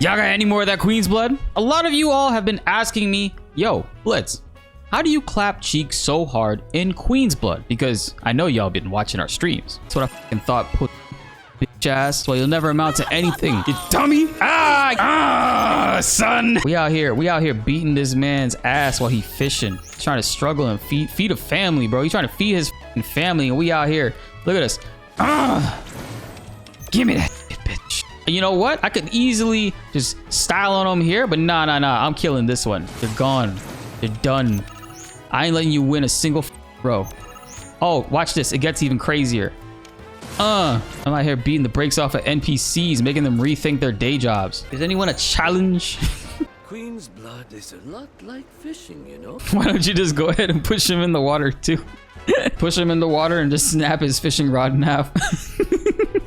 Y'all got any more of that Queen's Blood? A lot of you all have been asking me, yo, Blitz, how do you clap cheeks so hard in Queen's Blood? Because I know y'all been watching our streams. That's what I fucking thought. Put bitch ass, so you'll never amount to anything. You dummy! Son! We out here beating this man's ass while he fishing. He's trying to struggle and feed a family, bro. He's trying to feed his family, and we out here. Look at us. Give me that bitch. You know what? I could easily just style on them here, but nah. I'm killing this one. They're gone. They're done. I ain't letting you win a single row. Oh, watch this. It gets even crazier. I'm out here beating the brakes off of NPCs, making them rethink their day jobs. Is anyone a challenge? Queen's Blood is a lot like fishing, you know? Why don't you just go ahead and push him in the water too? Push him in the water and just snap his fishing rod in half.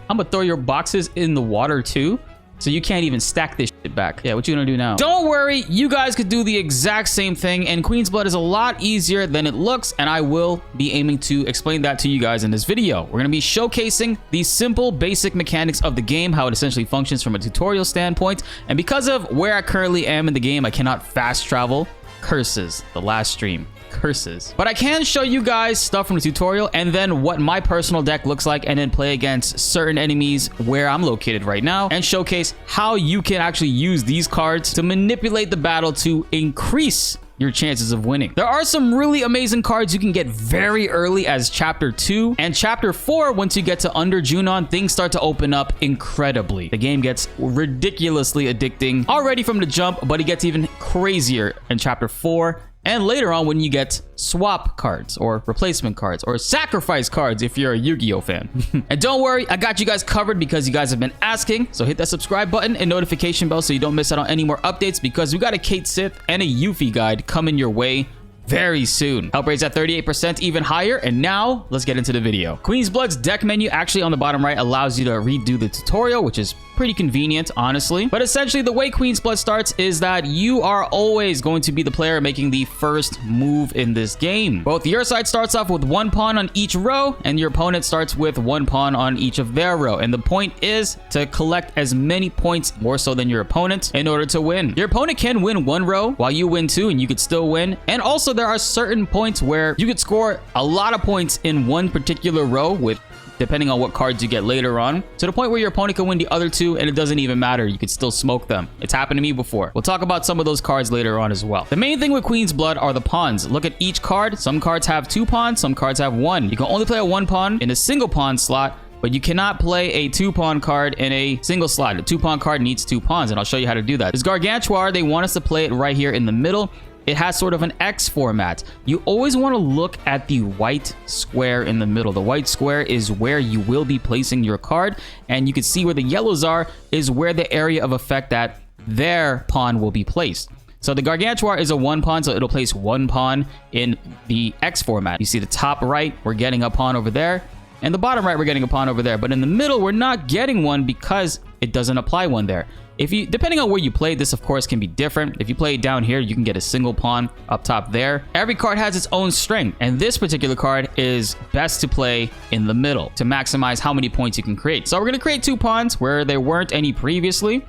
I'm gonna throw your boxes in the water too, so you can't even stack this shit back. Yeah, what you gonna do now? Don't worry, you guys could do the exact same thing, and Queen's Blood is a lot easier than it looks, and I will be aiming to explain that to you guys in this video. We're gonna be showcasing the simple, basic mechanics of the game, how it essentially functions from a tutorial standpoint, and because of where I currently am in the game, I cannot fast travel. Curses, the last stream. Curses. But I can show you guys stuff from the tutorial and then what my personal deck looks like, and then play against certain enemies where I'm located right now, and showcase how you can actually use these cards to manipulate the battle to increase your chances of winning. There are some really amazing cards you can get very early as Chapter 2 and Chapter 4. Once you get to Under Junon, things start to open up incredibly. The game gets ridiculously addicting already from the jump, but it gets even crazier in Chapter 4 and later on when you get swap cards or replacement cards or sacrifice cards if you're a Yu-Gi-Oh fan. And don't worry, I got you guys covered because you guys have been asking. So hit that subscribe button and notification bell so you don't miss out on any more updates, because we got a Kate Sith and a Yuffie guide coming your way very soon. Help rate's at 38%, even higher. And now let's get into the video. Queen's Blood's deck menu actually on the bottom right allows you to redo the tutorial, which is pretty convenient, honestly. But essentially the way Queen's Blood starts is that you are always going to be the player making the first move in this game. Both your side starts off with one pawn on each row, and your opponent starts with one pawn on each of their row. And the point is to collect as many points, more so than your opponent, in order to win. Your opponent can win one row while you win two, and you could still win. And also there are certain points where you could score a lot of points in one particular row, with depending on what cards you get later on, to the point where your opponent can win the other two and it doesn't even matter. You could still smoke them. It's happened to me before. We'll talk about some of those cards later on as well. The main thing with Queen's Blood are the pawns. Look at each card. Some cards have two pawns, some cards have one. You can only play a one pawn in a single pawn slot, but you cannot play a two-pawn card in a single slot. A two-pawn card needs two pawns, and I'll show you how to do that. This Gargantuar, they want us to play it right here in the middle. It has sort of an X format. You always want to look at the white square in the middle. The white square is where you will be placing your card, and you can see where the yellows are is where the area of effect that their pawn will be placed. So the Gargantuar is a one pawn, so it'll place one pawn in the X format. You see the top right, we're getting a pawn over there, and the bottom right, we're getting a pawn over there. But in the middle, we're not getting one because it doesn't apply one there. If you, depending on where you play, this of course can be different. If you play it down here, you can get a single pawn up top there. Every card has its own strength, and this particular card is best to play in the middle to maximize how many points you can create. So we're gonna create two pawns where there weren't any previously. And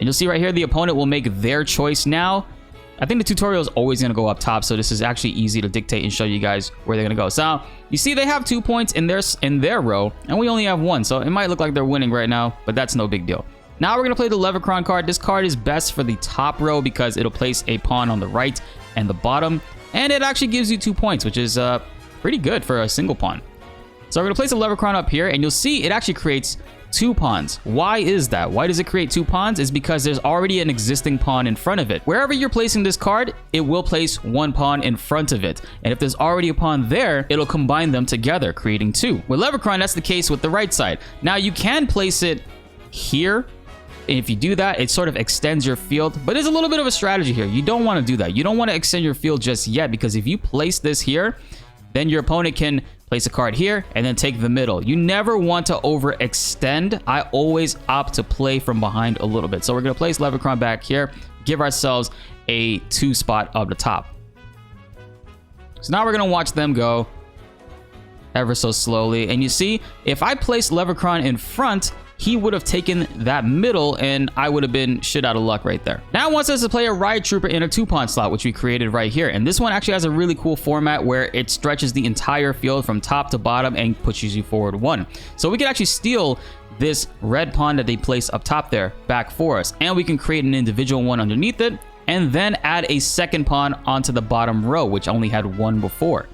you'll see right here, the opponent will make their choice now. I think the tutorial is always going to go up top, so this is actually easy to dictate and show you guys where they're going to go. So you see they have 2 points in their row, and we only have one, so it might look like they're winning right now, but that's no big deal. Now we're going to play the Levercron card. This card is best for the top row because it'll place a pawn on the right and the bottom, and it actually gives you 2 points, which is pretty good for a single pawn. So we're going to place a Levercron up here, and you'll see it actually creates 2 pawns. Why is that? Why does it create 2 pawns? Is because there's already an existing pawn in front of it. Wherever you're placing this card, it will place 1 pawn in front of it. And if there's already a pawn there, it'll combine them together, creating 2. With Levercron, that's the case with the right side. Now you can place it here. And if you do that, it sort of extends your field. But there's a little bit of a strategy here. You don't want to do that. You don't want to extend your field just yet, because if you place this here, then your opponent can place a card here and then take the middle. You never want to overextend. I always opt to play from behind a little bit. So we're going to place Levercron back here, give ourselves a 2 spot up the top. So now we're going to watch them go ever so slowly. And you see, if I place Levercron in front, he would have taken that middle and I would have been shit out of luck right there. Now it wants us to play a Riot Trooper in a 2-pawn slot, which we created right here. And this one actually has a really cool format where it stretches the entire field from top to bottom and pushes you forward 1. So we could actually steal this red pawn that they place up top there back for us. And we can create an individual one underneath it and then add a second pawn onto the bottom row, which only had 1 before.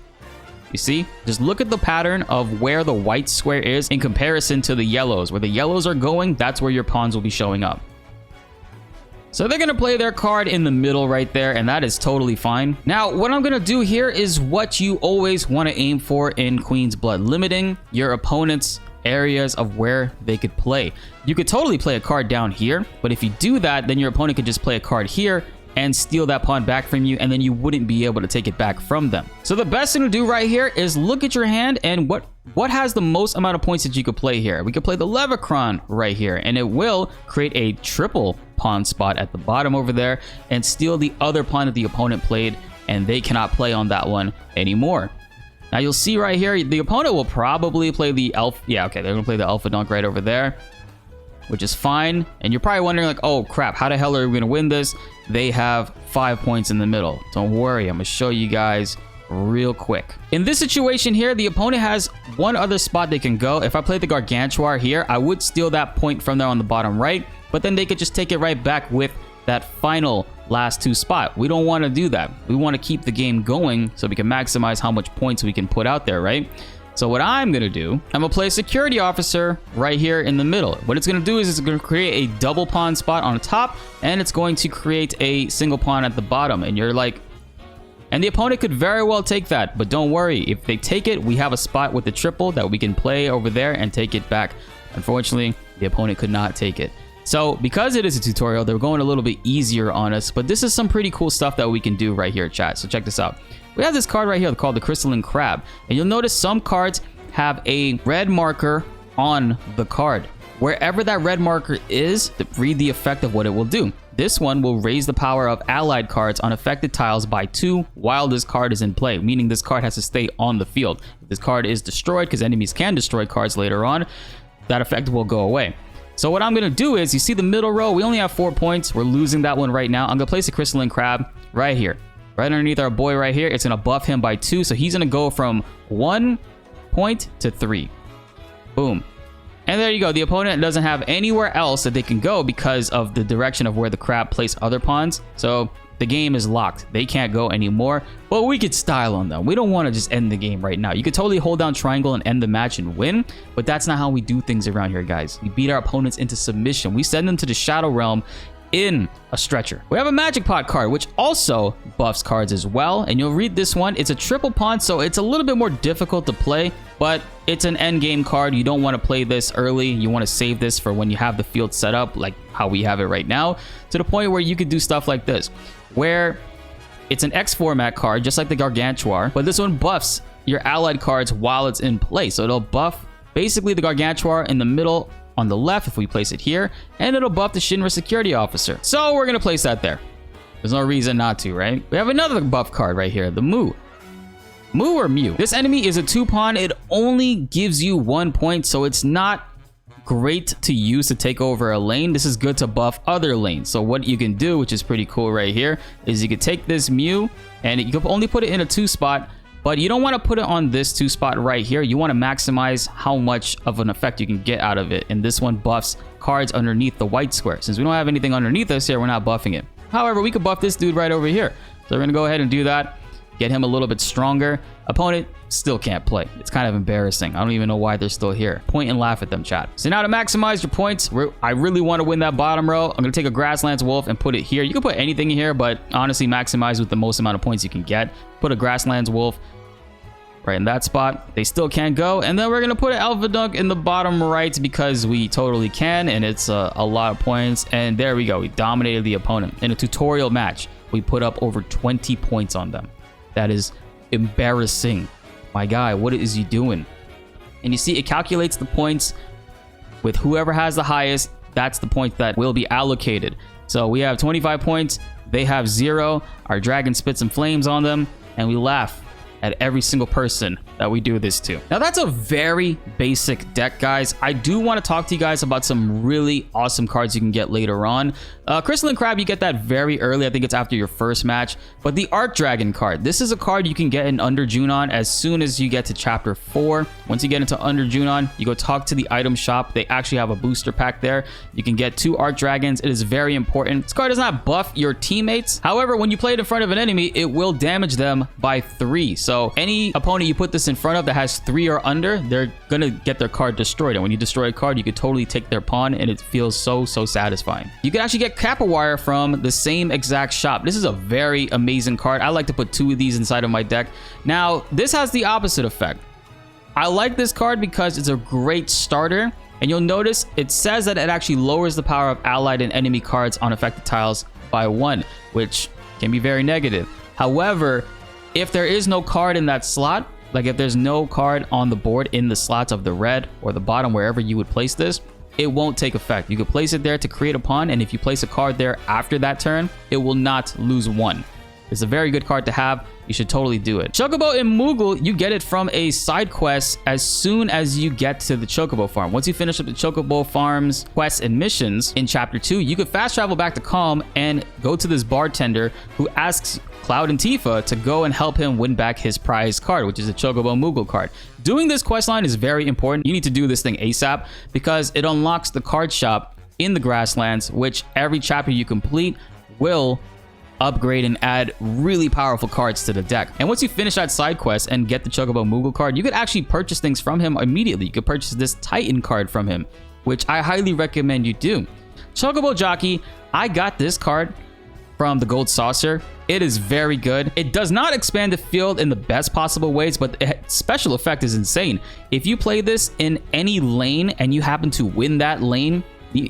You see, just look at the pattern of where the white square is in comparison to the yellows. Where the yellows are going, that's where your pawns will be showing up. So they're going to play their card in the middle right there, and that is totally fine. Now, what I'm going to do here is what you always want to aim for in Queen's Blood, limiting your opponent's areas of where they could play. You could totally play a card down here, but if you do that, then your opponent could just play a card here and steal that pawn back from you, and then you wouldn't be able to take it back from them. So the best thing to do right here is look at your hand and what has the most amount of points that you could play here. We could play the Leverkron right here, and it will create a triple pawn spot at the bottom over there and steal the other pawn that the opponent played, and they cannot play on that one anymore. Now you'll see right here, the opponent will probably play the Elf. Yeah, okay, they're gonna play the Alpha Dunk right over there, which is fine. And you're probably wondering like, oh crap, how the hell are we gonna win this? They have 5 points in the middle. Don't worry, I'm gonna show you guys real quick. In this situation here, the opponent has one other spot they can go. If I play the Gargantuar here, I would steal that point from there on the bottom right, but then they could just take it right back with that final last 2 spot. We don't want to do that. We want to keep the game going so we can maximize how much points we can put out there, right? So what I'm going to do, I'm going to play a security officer right here in the middle. What it's going to do is it's going to create a double pawn spot on the top, and it's going to create a single pawn at the bottom. And you're like, and the opponent could very well take that, but don't worry. If they take it, we have a spot with the triple that we can play over there and take it back. Unfortunately, the opponent could not take it. So because it is a tutorial, they're going a little bit easier on us, but this is some pretty cool stuff that we can do right here, chat. So check this out. We have this card right here called the Crystalline Crab, and you'll notice some cards have a red marker on the card. Wherever that red marker is, read the effect of what it will do. This one will raise the power of allied cards on affected tiles by 2 while this card is in play, meaning this card has to stay on the field. If this card is destroyed, because enemies can destroy cards later on, that effect will go away. So what I'm going to do is, you see the middle row, we only have 4 points. We're losing that one right now. I'm going to place a Crystalline Crab right here. Right underneath our boy right here. It's going to buff him by 2. So he's going to go from 1 point to 3. Boom. And there you go. The opponent doesn't have anywhere else that they can go because of the direction of where the crab placed other pawns. So the game is locked. They can't go anymore. But we could style on them. We don't want to just end the game right now. You could totally hold down triangle and end the match and win. But that's not how we do things around here, guys. We beat our opponents into submission. We send them to the Shadow Realm in a stretcher. We have a Magic Pot card, which also buffs cards as well. And you'll read this one. It's a triple pawn, so it's a little bit more difficult to play, but it's an end game card. You don't want to play this early. You want to save this for when you have the field set up, like how we have it right now, to the point where you could do stuff like this, where it's an X format card, just like the Gargantuar, but this one buffs your allied cards while it's in play. So it'll buff basically the Gargantuar in the middle on the left if we place it here, and it'll buff the Shinra Security Officer. So we're going to place that there. There's no reason not to, right? We have another buff card right here, the Moo. Moo or Mew. This enemy is a 2-pawn. It only gives you 1 point, so it's not great to use to take over a lane. This is good to buff other lanes. So what you can do, which is pretty cool right here, is you could take this Mew, and you can only put it in a 2 spot, but you don't want to put it on this 2 spot right here. You want to maximize how much of an effect you can get out of it. And this one buffs cards underneath the white square. Since we don't have anything underneath us here, we're not buffing it. However, we could buff this dude right over here. So we're going to go ahead and do that. Get him a little bit stronger. Opponent still can't play. It's kind of embarrassing. I don't even know why they're still here. Point and laugh at them, chat. So now to maximize your points, I really want to win that bottom row. I'm going to take a Grasslands Wolf and put it here. You can put anything in here, but honestly, maximize with the most amount of points you can get. Put a Grasslands Wolf right in that spot. They still can't go. And then we're going to put an Alpha Dunk in the bottom right because we totally can. And it's a lot of points. And there we go. We dominated the opponent. In a tutorial match, we put up over 20 points on them. That is embarrassing. My guy, what is he doing? And you see, it calculates the points with whoever has the highest. That's the point that will be allocated. So we have 25 points. They have 0. Our dragon spits some flames on them. And we laugh at every single person that we do this to. Now, that's a very basic deck, guys. I do want to talk to you guys about some really awesome cards you can get later on. Crystalline Crab, you get that very early. I think it's after your first match. But the Arc Dragon card, this is a card you can get in Under Junon as soon as you get to Chapter 4. Once you get into Under Junon, you go talk to the item shop. They actually have a booster pack there. You can get 2 Arc Dragons. It is very important. This card does not buff your teammates. However, when you play it in front of an enemy, it will damage them by 3. So any opponent you put this in front of that has 3 or under, they're gonna get their card destroyed. And when you destroy a card, you could totally take their pawn, and it feels so satisfying. You can actually get Capparwire from the same exact shop. This is a very amazing card. I like to put 2 of these inside of my deck. Now, this has the opposite effect. I like this card because it's a great starter, and you'll notice it says that it actually lowers the power of allied and enemy cards on affected tiles by 1, which can be very negative. However, if there is no card in that slot, like if there's no card on the board in the slots of the red or the bottom, wherever you would place this, it won't take effect. You could place it there to create a pawn, and if you place a card there after that turn, it will not lose 1. It's a very good card to have. You should totally do it. Chocobo and Moogle, you get it from a side quest as soon as you get to the Chocobo farm. Once you finish up the Chocobo farm's quests and missions in Chapter 2, you could fast travel back to Calm and go to this bartender who asks Cloud and Tifa to go and help him win back his prize card, which is a Chocobo Moogle card. Doing this quest line is very important. You need to do this thing ASAP because it unlocks the card shop in the grasslands, which every chapter you complete will upgrade and add really powerful cards to the deck. And once you finish that side quest and get the Chocobo Moogle card, you could actually purchase things from him immediately. You could purchase this Titan card from him, which I highly recommend you do. Chocobo Jockey, I got this card from the Gold Saucer. It is very good. It does not expand the field in the best possible ways, but the special effect is insane. If you play this in any lane and you happen to win that lane,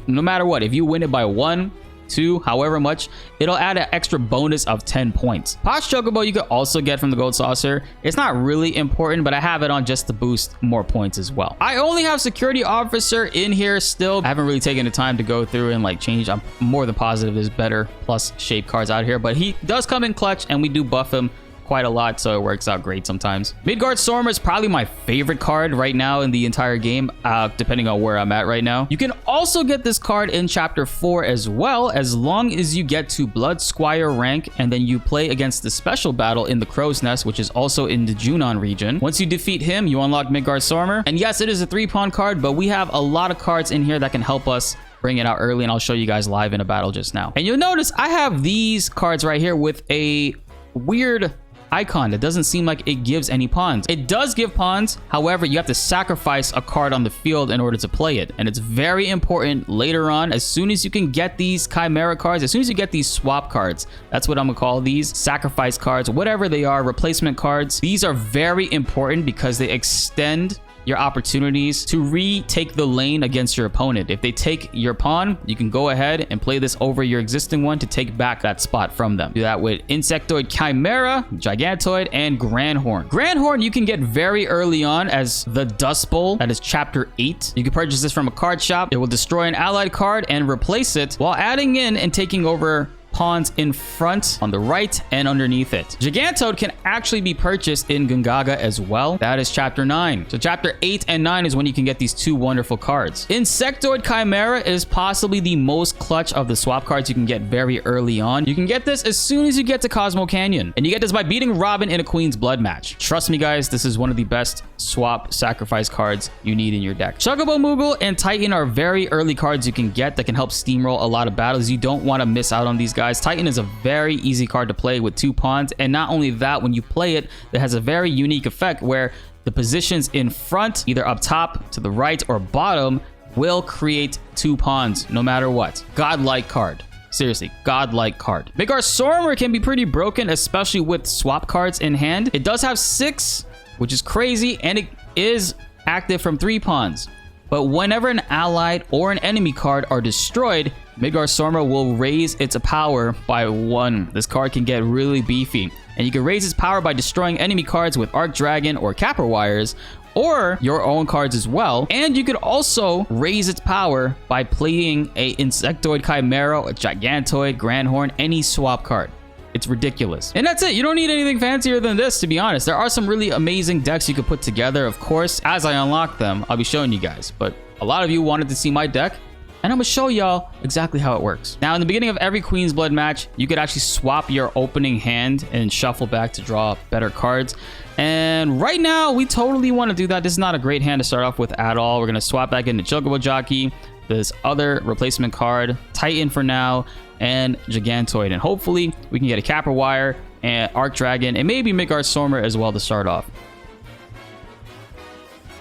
no matter what, if you win it by 1, 2, however much, it'll add an extra bonus of 10 points. Posh Chocobo you could also get from the Gold Saucer. It's not really important, but I have it on just to boost more points as well. I only have Security Officer in here still. I haven't really taken the time to go through and like change. I'm more than positive there's better plus shape cards out here, but he does come in clutch and we do buff him quite a lot, so it works out great sometimes. Midgardsormr is probably my favorite card right now in the entire game, depending on where I'm at right now. You can also get this card in Chapter 4 as well, as long as you get to Blood Squire rank and then you play against the special battle in the Crow's Nest, which is also in the Junon region. Once you defeat him, you unlock Midgardsormr. And yes, it is a 3-pawn card, but we have a lot of cards in here that can help us bring it out early, and I'll show you guys live in a battle just now. And you'll notice I have these cards right here with a weird icon that doesn't seem like it gives any pawns. It does give pawns, however, you have to sacrifice a card on the field in order to play it, and it's very important later on. As soon as you can get these Chimera cards, as soon as you get these swap cards, that's what I'm gonna call these, sacrifice cards, whatever they are, replacement cards, these are very important because they extend your opportunities to retake the lane against your opponent. If they take your pawn, you can go ahead and play this over your existing one to take back that spot from them. Do that with Insectoid Chimera, Gigantoid, and Grandhorn. Grandhorn you can get very early on as the Dust Bowl. That is Chapter 8. You can purchase this from a card shop. It will destroy an allied card and replace it while adding in and taking over pawns in front, on the right, and underneath it. Gigantoid can actually be purchased in Gungaga as well. That is Chapter 9. So Chapter 8 and 9 is when you can get these 2 wonderful cards. Insectoid Chimera is possibly the most clutch of the swap cards you can get very early on. You can get this as soon as you get to Cosmo Canyon. And you get this by beating Robin in a Queen's Blood match. Trust me guys, this is one of the best swap sacrifice cards you need in your deck. Chocobo Moogle and Titan are very early cards you can get that can help steamroll a lot of battles. You don't want to miss out on these guys. Titan is a very easy card to play with 2 pawns, and not only that, when you play it, it has a very unique effect where the positions in front, either up top, to the right, or bottom, will create 2 pawns no matter what. Godlike card. Seriously, godlike card. Midgardsormr can be pretty broken, especially with swap cards in hand. It does have 6, which is crazy, and it is active from 3 pawns. But whenever an allied or an enemy card are destroyed, Midgardsormr will raise its power by 1. This card can get really beefy, and you can raise its power by destroying enemy cards with Arc Dragon or Capparwires, or your own cards as well. And you could also raise its power by playing a Insectoid Chimera, a Gigantoid, Grandhorn, any swap card. It's ridiculous. And that's it. You don't need anything fancier than this, to be honest. There are some really amazing decks you could put together. Of course, as I unlock them, I'll be showing you guys. But a lot of you wanted to see my deck, and I'm gonna show y'all exactly how it works. Now, in the beginning of every Queen's Blood match, you could actually swap your opening hand and shuffle back to draw better cards. And right now, we totally want to do that. This is not a great hand to start off with at all. We're gonna swap back into Chocobo Jockey, this other replacement card, Titan for now, and Gigantoid. And hopefully, we can get a Capparwire and Arc Dragon, and maybe Midgardsormr as well to start off.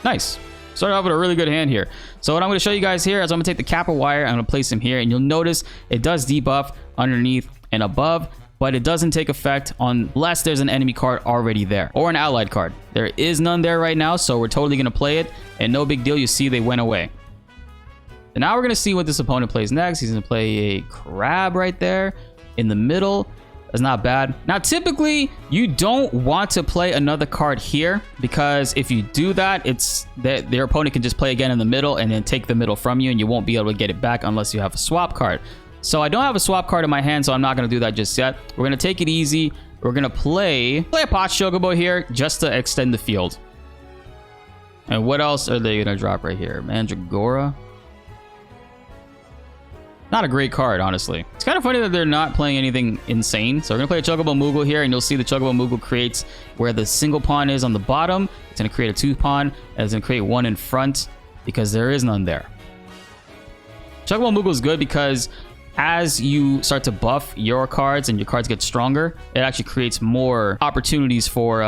Nice. Started off with a really good hand here. So what I'm going to show you guys here is I'm going to take the Capparwire, I'm going to place him here, and you'll notice it does debuff underneath and above, but it doesn't take effect unless there's an enemy card already there, or an allied card. There is none there right now, so we're totally going to play it, and no big deal, you see they went away. And now we're going to see what this opponent plays next. He's going to play a crab right there in the middle. That's not bad. Now, typically, you don't want to play another card here, because if you do that, it's that their opponent can just play again in the middle and then take the middle from you, and you won't be able to get it back unless you have a swap card. So I don't have a swap card in my hand, so I'm not going to do that just yet. We're going to take it easy. We're going to play a pot Chocobo here just to extend the field. And what else are they going to drop right here? Mandragora. Not a great card, honestly. It's kind of funny that they're not playing anything insane. So we're going to play a Chocobo Moogle here, and you'll see the Chocobo Moogle creates where the single pawn is on the bottom. It's going to create a 2 pawn, and it's going to create 1 in front because there is none there. Chocobo Moogle is good because as you start to buff your cards and your cards get stronger, it actually creates more opportunities for...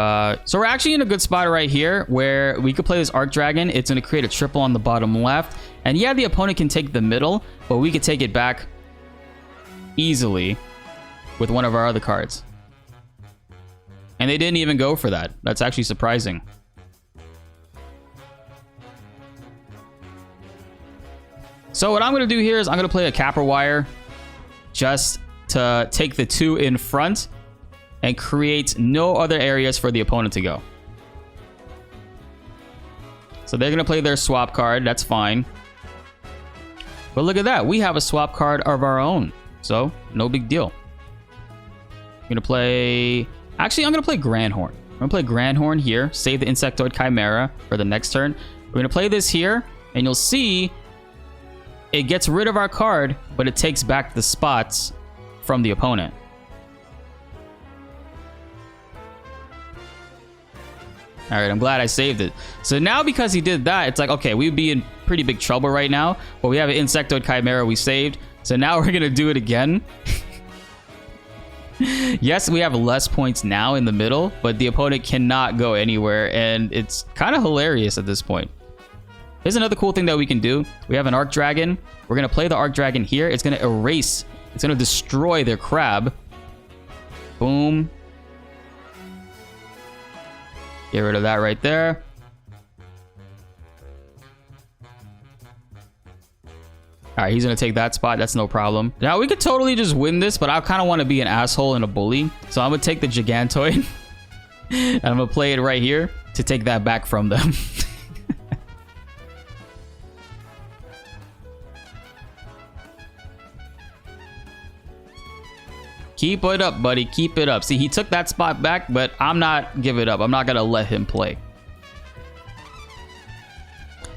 So we're actually in a good spot right here where we could play this Arc Dragon. It's going to create a triple on the bottom left. And yeah, the opponent can take the middle, but we could take it back easily with one of our other cards. And they didn't even go for that. That's actually surprising. So what I'm going to do here is I'm going to play a Capparwire just to take the 2 in front and create no other areas for the opponent to go. So they're going to play their swap card. That's fine. But look at that. We have a swap card of our own. So no big deal. I'm going to play... Actually, I'm going to play Grandhorn. I'm going to play Grandhorn here. Save the Insectoid Chimera for the next turn. We're going to play this here. And you'll see... It gets rid of our card, but it takes back the spots from the opponent. All right, I'm glad I saved it. So now because he did that, it's like, okay, we'd be in pretty big trouble right now. But we have an Insectoid Chimera we saved. So now we're going to do it again. Yes, we have less points now in the middle, but the opponent cannot go anywhere. And it's kind of hilarious at this point. Here's another cool thing that we can do. We have an Arc Dragon. We're going to play the Arc Dragon here. It's going to erase. It's going to destroy their crab. Boom. Get rid of that right there. All right, he's going to take that spot. That's no problem. Now, we could totally just win this, but I kind of want to be an asshole and a bully. So I'm going to take the Gigantoid. And I'm going to play it right here to take that back from them. Keep it up, buddy. Keep it up. See, he took that spot back, but I'm not giving it up. I'm not going to let him play.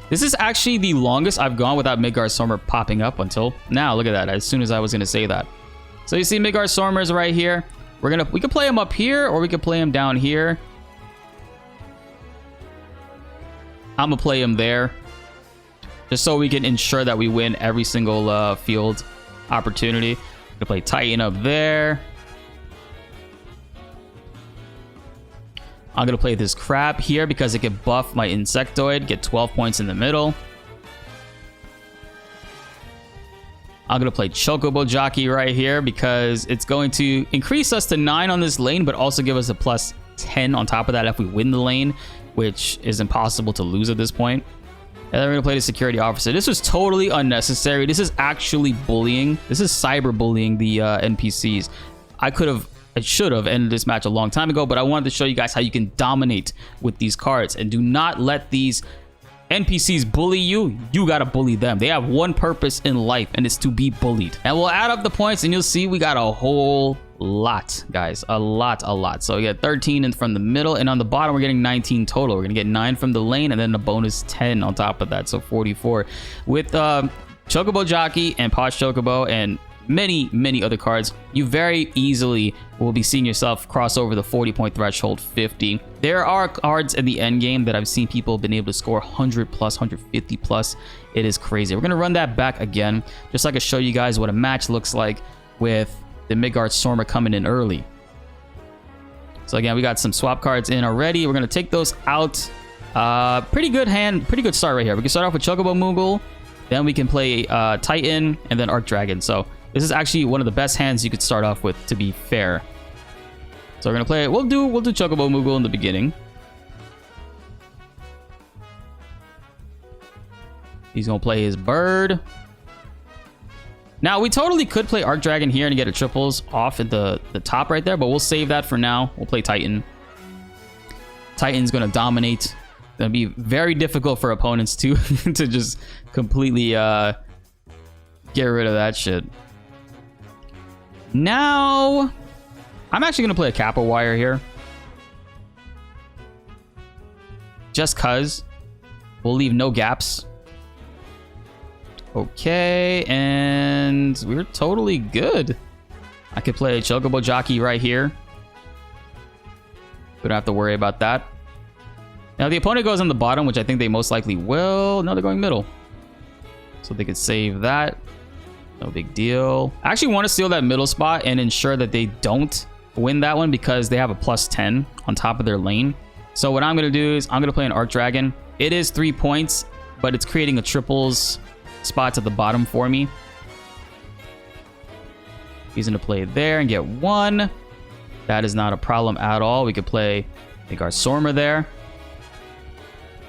This is actually the longest I've gone without Midgardsormr popping up until now. Look at that. As soon as I was going to say that. So you see Midgardsormr is right here. We could play him up here, or we could play him down here. I'm going to play him there. Just so we can ensure that we win every single field opportunity. Gonna play Titan up there. I'm gonna play this crab here because it can buff my Insectoid, get 12 points in the middle. I'm gonna play Chocobo Jockey right here because it's going to increase us to 9 on this lane, but also give us a plus 10 on top of that if we win the lane, which is impossible to lose at this point. And then we're going to play the Security Officer. This was totally unnecessary. This is actually bullying. This is cyberbullying the NPCs. I should have ended this match a long time ago, but I wanted to show you guys how you can dominate with these cards. And do not let these NPCs bully you. You got to bully them. They have one purpose in life, and it's to be bullied. And we'll add up the points, and you'll see we got a whole lot, guys. A lot. So we get 13 in from the middle, and on the bottom we're getting 19 total. We're gonna get 9 from the lane, and then a bonus 10 on top of that, so 44. With Chocobo Jockey and Posh Chocobo and many other cards, you very easily will be seeing yourself cross over the 40 point threshold 50. There are cards in the end game that I've seen people been able to score 100 plus, 150 plus. It is crazy. We're gonna run that back again, just so I can show you guys what a match looks like with the Midgardsormr coming in early. So again, we got some swap cards in already. We're gonna take those out. Pretty good hand, pretty good start right here. We can start off with Chocobo Moogle, then we can play Titan, and then Arc Dragon. So this is actually one of the best hands you could start off with, to be fair. So we're gonna play. We'll do Chocobo Moogle in the beginning. He's gonna play his bird. Now we totally could play Arc Dragon here and get a triples off at the top right there, but we'll save that for now. We'll play Titan. Titan's gonna dominate. It's gonna be very difficult for opponents to to just completely get rid of that shit. Now, I'm actually going to play a Capparwire here. Just cuz. We'll leave no gaps. Okay, and we're totally good. I could play a Chocobo Jockey right here. We don't have to worry about that. Now, the opponent goes on the bottom, which I think they most likely will. No, they're going middle. So they could save that. No big deal. I actually want to steal that middle spot and ensure that they don't win that one because they have a plus 10 on top of their lane. So what I'm going to do is I'm going to play an Arc Dragon. It is 3 points, but it's creating a triples spots at the bottom for me. He's going to play there and get 1. That is not a problem at all. We could play Midgardsormr there.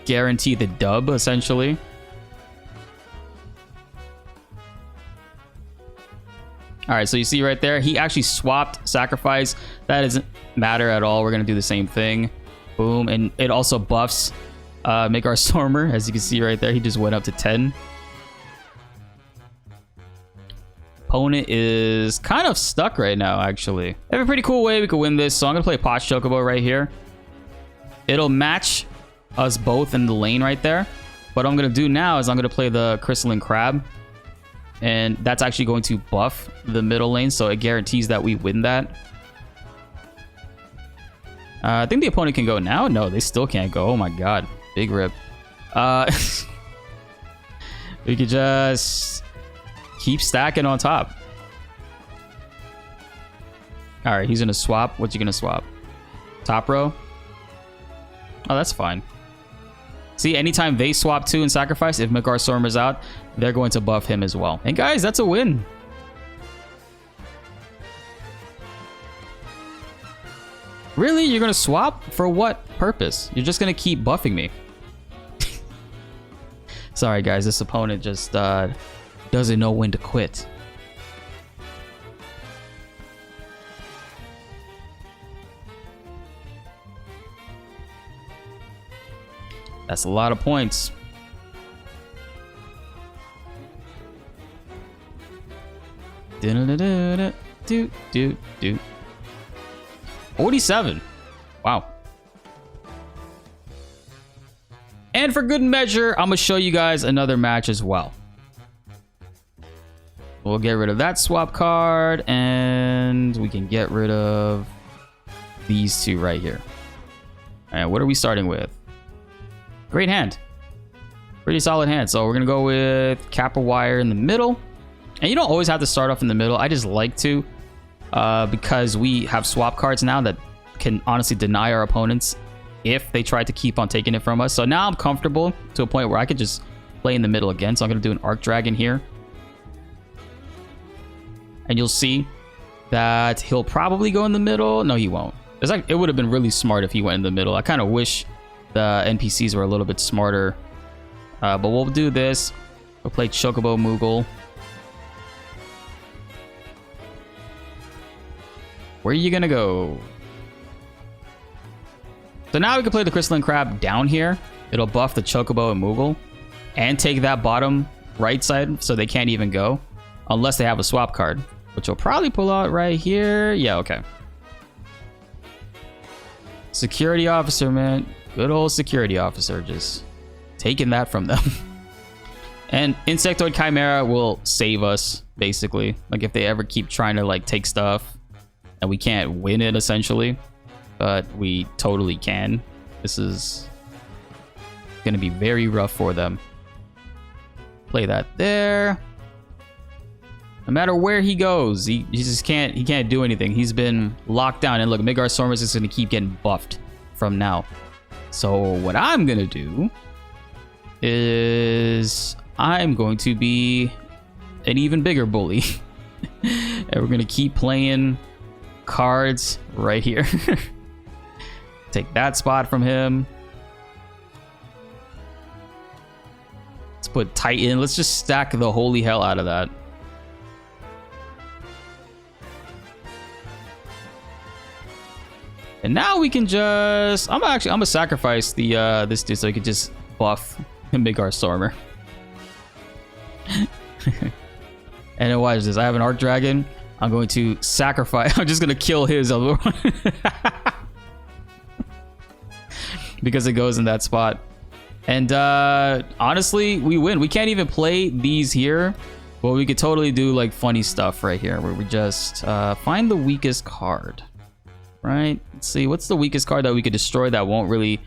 Guarantee the dub, essentially. All right, so you see right there, he actually swapped Sacrifice. That doesn't matter at all. We're going to do the same thing. Boom. And it also buffs Midgardsormr. As you can see right there, he just went up to 10. Opponent is kind of stuck right now, actually. They have a pretty cool way we could win this. So I'm going to play Posh Chocobo right here. It'll match us both in the lane right there. What I'm going to do now is I'm going to play the Crystalline Crab. And that's actually going to buff the middle lane, so it guarantees that we win that. I think the opponent can go now. No, they still can't go. Oh my god. Big rip. We could just keep stacking on top. Alright, he's going to swap. What's he going to swap? Top row? Oh, that's fine. See, anytime they swap 2 and Sacrifice, if Midgardsormr's out, they're going to buff him as well. And guys, that's a win. Really? You're going to swap? For what purpose? You're just going to keep buffing me. Sorry, guys. This opponent just doesn't know when to quit. That's a lot of points. Do. 47. Wow. And for good measure, I'm gonna show you guys another match as well. We'll get rid of that swap card, and we can get rid of these 2 right here. All right, what are we starting with? Great hand. Pretty solid hand. So we're going to go with Capparwire in the middle. And you don't always have to start off in the middle. I just like to because we have swap cards now that can honestly deny our opponents if they try to keep on taking it from us. So now I'm comfortable to a point where I could just play in the middle again. So I'm going to do an Arc Dragon here. And you'll see that he'll probably go in the middle. No, he won't. It's like, it would have been really smart if he went in the middle. I kind of wish the NPCs were a little bit smarter. But we'll do this. We'll play Chocobo Moogle. Where are you gonna go? So now we can play the Crystalline Crab down here. It'll buff the Chocobo and Moogle. And take that bottom right side so they can't even go. Unless they have a swap card. which will probably pull out right here. Yeah, okay. Security officer, man. Good old security officer, just taking that from them. And Insectoid Chimera will save us, basically. Like, if they ever keep trying to, like, take stuff and we can't win it, essentially. But we totally can. This is going to be very rough for them. Play that there. No matter where he goes, he just can't do anything. He's been locked down. And look, Midgardsormr is just going to keep getting buffed from now. So what I'm going to do is I'm going to be an even bigger bully. And we're going to keep playing cards right here. Take that spot from him. Let's put Titan. Let's just stack the holy hell out of that. And now we can just... I'm gonna sacrifice the this dude so he can just buff Midgardsormr. And then watch this. I have an Arc Dragon. I'm going to sacrifice... I'm just gonna kill his other one. Because it goes in that spot. And honestly, we win. We can't even play these here. But we could totally do like funny stuff right here. Where we just find the weakest card. Right? Let's see. What's the weakest card that we could destroy that won't really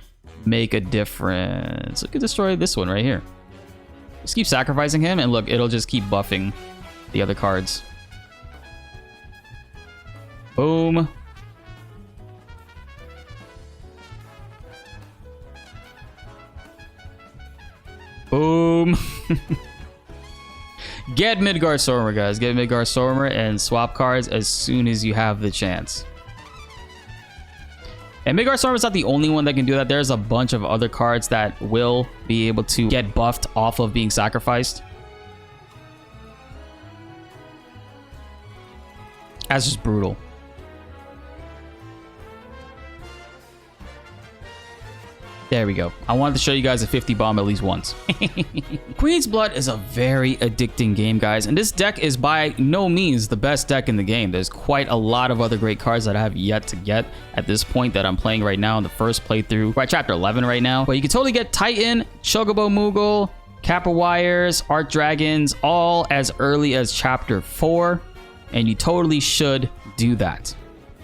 make a difference? We could destroy this one right here. Just keep sacrificing him. And look, it'll just keep buffing the other cards. Boom. Boom. Get Midgardsormr, guys. Get Midgardsormr and swap cards as soon as you have the chance. And Midgardsormr is not the only one that can do that. There's a bunch of other cards that will be able to get buffed off of being sacrificed. That's just brutal. There we go. I wanted to show you guys a 50 bomb at least once. Queen's Blood is a very addicting game, guys. And this deck is by no means the best deck in the game. There's quite a lot of other great cards that I have yet to get at this point that I'm playing right now in the first playthrough. We're at chapter 11 right now. But you can totally get Titan, Chocobo Moogle, Capparwires, Arc Dragons, all as early as chapter 4. And you totally should do that.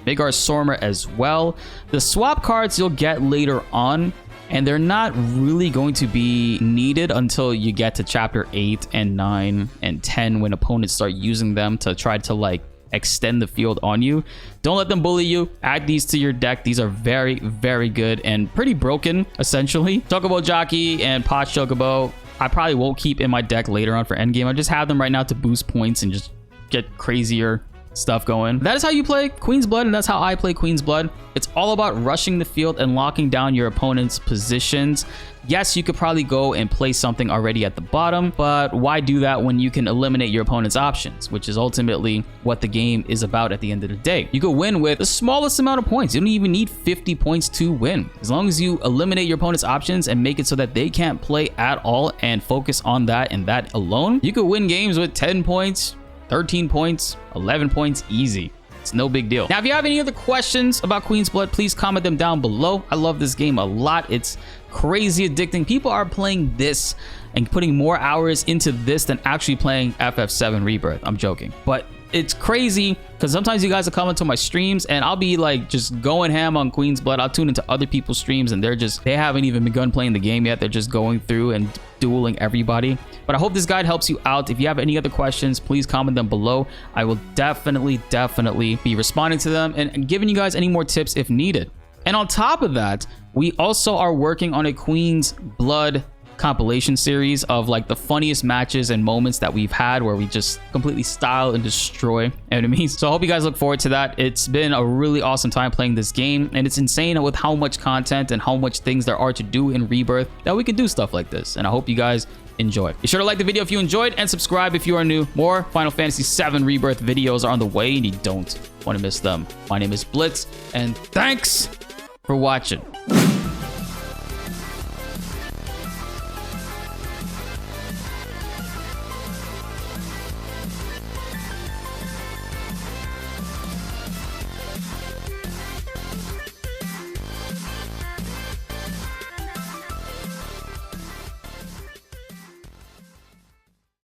Midgardsormr as well. The swap cards you'll get later on, and they're not really going to be needed until you get to chapter 8 and 9 and 10 when opponents start using them to try to like extend the field on you. Don't let them bully you. Add these to your deck. These are very, very good and pretty broken, essentially. Chocobo Jockey and Pot Chocobo, I probably won't keep in my deck later on for endgame. I just have them right now to boost points and just get crazier stuff going. That is how you play Queen's Blood, and that's how I play Queen's Blood. It's all about rushing the field and locking down your opponent's positions. Yes, you could probably go and play something already at the bottom, but why do that when you can eliminate your opponent's options, which is ultimately what the game is about at the end of the day. You could win with the smallest amount of points. You don't even need 50 points to win. As long as you eliminate your opponent's options and make it so that they can't play at all and focus on that and that alone, you could win games with 10 points, 13 points, 11 points, easy. It's no big deal. Now, if you have any other questions about Queen's Blood, please comment them down below. I love this game a lot. It's crazy addicting. People are playing this and putting more hours into this than actually playing FF7 Rebirth. I'm joking. But it's crazy because sometimes you guys will come into my streams and I'll be like just going ham on Queen's Blood. I'll tune into other people's streams and they haven't even begun playing the game yet. They're just going through and dueling everybody. But I hope this guide helps you out. If you have any other questions, please comment them below. I will definitely be responding to them and giving you guys any more tips if needed. And on top of that, we also are working on a Queen's Blood compilation series of like the funniest matches and moments that we've had where we just completely style and destroy enemies. So I hope you guys look forward to that. It's been a really awesome time playing this game, and it's insane with how much content and how much things there are to do in Rebirth that we can do stuff like this. And I hope you guys enjoy. Be sure to like the video if you enjoyed and subscribe if you are new. More Final Fantasy VII Rebirth videos are on the way and you don't want to miss them. My name is BltzZ, and thanks for watching.